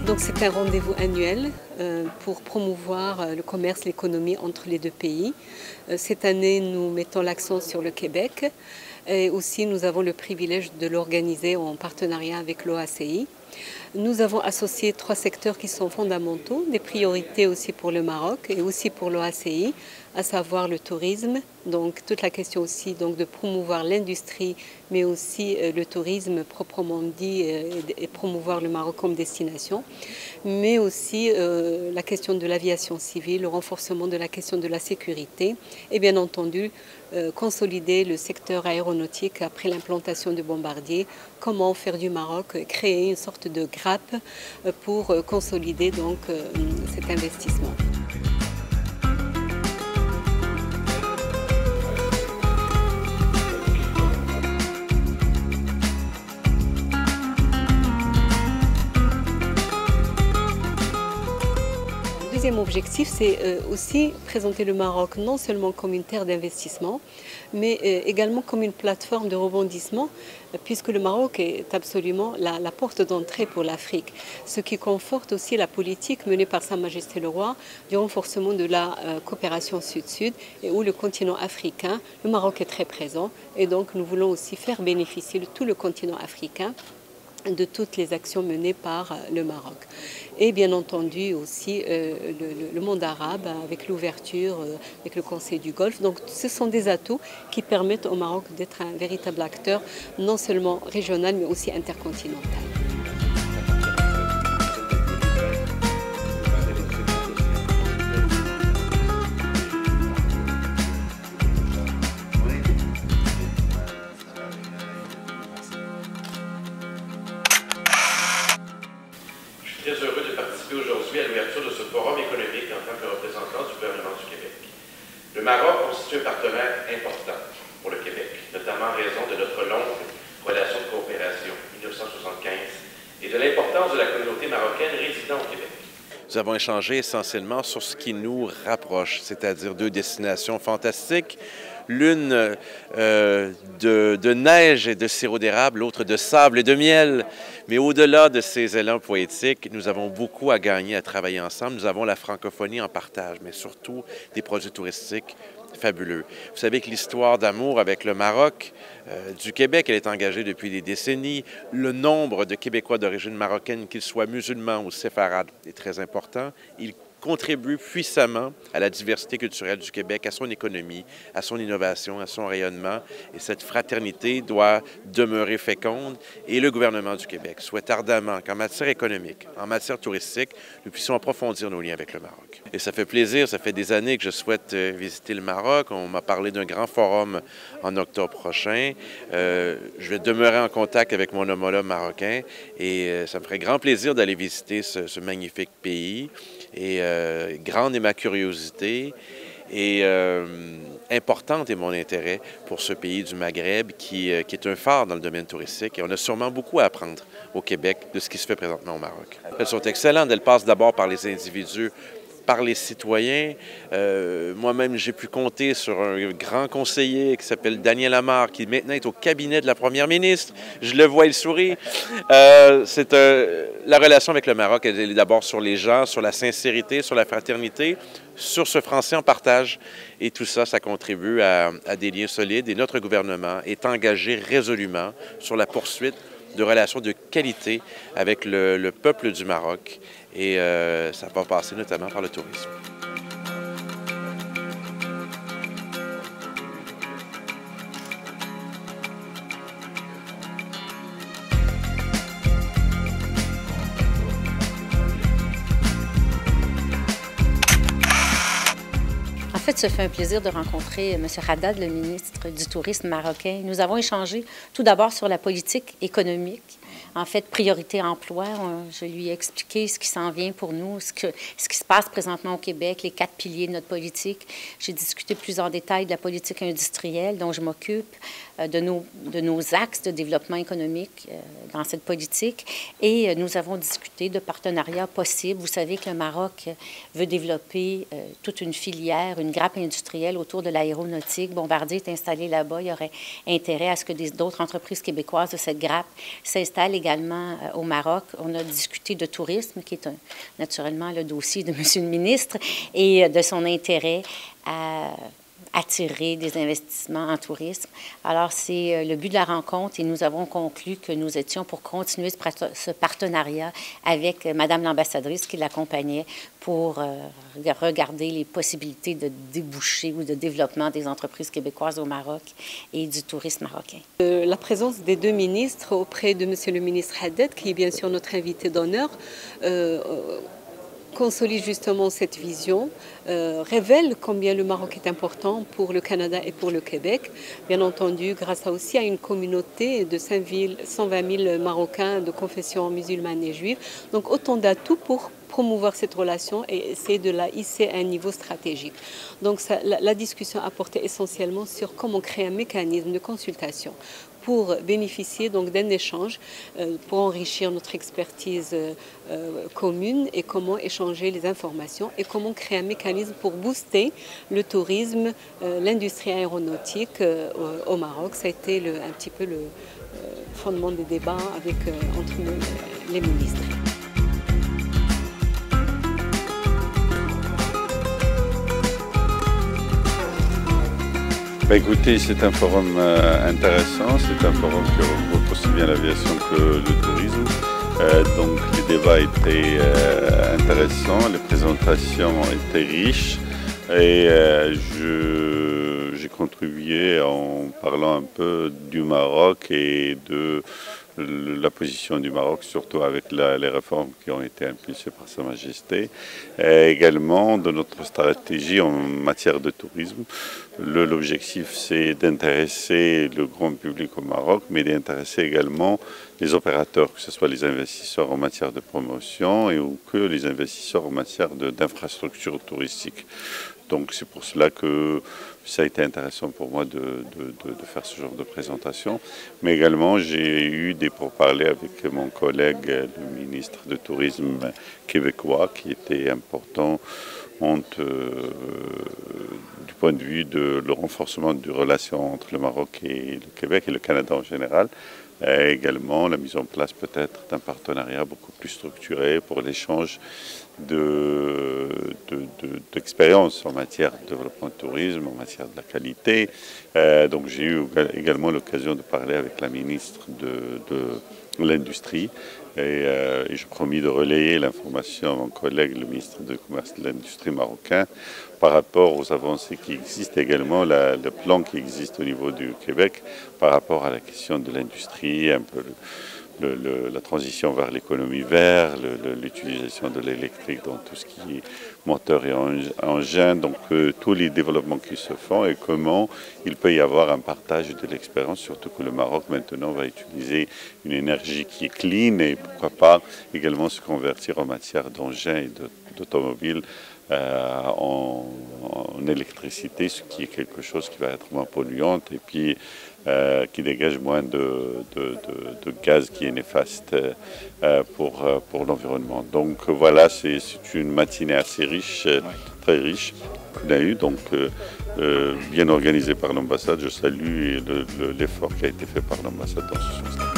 Donc c'est un rendez-vous annuel pour promouvoir le commerce, l'économie entre les deux pays. Cette année, nous mettons l'accent sur le Québec et aussi nous avons le privilège de l'organiser en partenariat avec l'OACI. Nous avons associé 3 secteurs qui sont fondamentaux, des priorités aussi pour le Maroc et aussi pour l'OACI, à savoir le tourisme, donc toute la question aussi donc, de promouvoir l'industrie, mais aussi le tourisme proprement dit et promouvoir le Maroc comme destination, mais aussi la question de l'aviation civile, le renforcement de la question de la sécurité et bien entendu consolider le secteur aéronautique après l'implantation de Bombardier, comment faire du Maroc, créer une sorte de grappe pour consolider donc cet investissement. Le deuxième objectif, c'est aussi présenter le Maroc non seulement comme une terre d'investissement, mais également comme une plateforme de rebondissement, puisque le Maroc est absolument la porte d'entrée pour l'Afrique, ce qui conforte aussi la politique menée par Sa Majesté le Roi du renforcement de la coopération sud-sud, et où le continent africain, le Maroc est très présent, et donc nous voulons aussi faire bénéficier tout le continent africain de toutes les actions menées par le Maroc. Et bien entendu aussi le monde arabe avec l'ouverture, avec le Conseil du Golfe. Donc ce sont des atouts qui permettent au Maroc d'être un véritable acteur, non seulement régional mais aussi intercontinental. Très heureux de participer aujourd'hui à l'ouverture de ce forum économique en tant que représentant du gouvernement du Québec. Le Maroc constitue un partenaire important pour le Québec, notamment en raison de notre longue relation de coopération, 1975, et de l'importance de la communauté marocaine résidant au Québec. Nous avons échangé essentiellement sur ce qui nous rapproche, c'est-à-dire 2 destinations fantastiques, l'une de neige et de sirop d'érable, l'autre de sable et de miel. Mais au-delà de ces élans poétiques, nous avons beaucoup à gagner à travailler ensemble. Nous avons la francophonie en partage, mais surtout des projets touristiques fabuleux. Vous savez que l'histoire d'amour avec le Maroc, du Québec, elle est engagée depuis des décennies. Le nombre de Québécois d'origine marocaine, qu'ils soient musulmans ou séfarades, est très important. Il contribue puissamment à la diversité culturelle du Québec, à son économie, à son innovation, à son rayonnement. Et cette fraternité doit demeurer féconde. Et le gouvernement du Québec souhaite ardemment qu'en matière économique, en matière touristique, nous puissions approfondir nos liens avec le Maroc. Et ça fait plaisir, ça fait des années que je souhaite visiter le Maroc. On m'a parlé d'un grand forum en octobre prochain. Je vais demeurer en contact avec mon homologue marocain et ça me ferait grand plaisir d'aller visiter ce magnifique pays. Et grande est ma curiosité et importante est mon intérêt pour ce pays du Maghreb qui est un phare dans le domaine touristique. Et on a sûrement beaucoup à apprendre au Québec de ce qui se fait présentement au Maroc. Elles sont excellentes. Elles passent d'abord par les individus, par les citoyens. Moi-même, j'ai pu compter sur un grand conseiller qui s'appelle Daniel Amar, qui maintenant est au cabinet de la première ministre. Je le vois, il sourit. La relation avec le Maroc, elle est d'abord sur les gens, sur la sincérité, sur la fraternité, sur ce français en partage. Et tout ça, ça contribue à des liens solides. Et notre gouvernement est engagé résolument sur la poursuite de relations de qualité avec le peuple du Maroc. Et ça va passer notamment par le tourisme. En fait, ça fait un plaisir de rencontrer M. Haddad, le ministre du Tourisme marocain. Nous avons échangé tout d'abord sur la politique économique. En fait, priorité emploi, je lui ai expliqué ce qui s'en vient pour nous, ce qui se passe présentement au Québec, les 4 piliers de notre politique. J'ai discuté plus en détail de la politique industrielle dont je m'occupe, de nos axes de développement économique dans cette politique. Et nous avons discuté de partenariats possibles. Vous savez que le Maroc veut développer toute une filière, une grappe industrielle autour de l'aéronautique. Bombardier est installé là-bas. Il y aurait intérêt à ce que d'autres entreprises québécoises de cette grappe s'installent Laval également au Maroc. On a discuté de tourisme, qui est naturellement le dossier de M. le ministre, et de son intérêt à attirer des investissements en tourisme. Alors, c'est le but de la rencontre et nous avons conclu que nous étions pour continuer ce partenariat avec Madame l'ambassadrice qui l'accompagnait pour regarder les possibilités de déboucher ou de développement des entreprises québécoises au Maroc et du tourisme marocain. La présence des deux ministres auprès de Monsieur le ministre Haddad, qui est bien sûr notre invité d'honneur, consolide justement cette vision, révèle combien le Maroc est important pour le Canada et pour le Québec. Bien entendu, grâce aussi à une communauté de 120 000 Marocains de confession musulmane et juive. Donc autant d'atouts pour promouvoir cette relation et essayer de la hisser à un niveau stratégique. Donc la discussion a porté essentiellement sur comment créer un mécanisme de consultation pour bénéficier donc d'un échange, pour enrichir notre expertise commune et comment échanger les informations et comment créer un mécanisme pour booster le tourisme, l'industrie aéronautique au Maroc. Ça a été un petit peu le fondement des débats entre les ministres. Écoutez, c'est un forum intéressant, c'est un forum qui regroupe aussi bien l'aviation que le tourisme. Donc les débats étaient intéressants, les présentations étaient riches et j'ai contribué en parlant un peu du Maroc et de la position du Maroc, surtout avec les réformes qui ont été impulsées par Sa Majesté, et également de notre stratégie en matière de tourisme. L'objectif, c'est d'intéresser le grand public au Maroc, mais d'intéresser également les opérateurs, que ce soit les investisseurs en matière de promotion ou que les investisseurs en matière d'infrastructures touristiques. Donc c'est pour cela que ça a été intéressant pour moi de faire ce genre de présentation. Mais également, j'ai eu des pourparlers avec mon collègue, le ministre du Tourisme québécois, qui était important du point de vue de le renforcement des relations entre le Maroc et le Québec et le Canada en général. Et également la mise en place peut-être d'un partenariat beaucoup plus structuré pour l'échange d'expériences en matière de développement de tourisme, en matière de la qualité. Donc j'ai eu également l'occasion de parler avec la ministre de l'Industrie et j'ai promis de relayer l'information à mon collègue, le ministre du Commerce et de l'Industrie marocain, par rapport aux avancées qui existent, également le plan qui existe au niveau du Québec par rapport à la question de l'industrie, un peu la transition vers l'économie verte, l'utilisation de l'électrique dans tout ce qui est moteur et engin, donc tous les développements qui se font et comment il peut y avoir un partage de l'expérience, surtout que le Maroc maintenant va utiliser une énergie qui est clean et pourquoi pas également se convertir en matière d'engins et d'automobiles en électricité, ce qui est quelque chose qui va être moins polluante et puis qui dégage moins de gaz qui est néfaste pour l'environnement. Donc voilà, c'est une matinée assez riche, très riche qu'on a eu, donc bien organisée par l'ambassade. Je salue l'effort qui a été fait par l'ambassade dans ce sens-là.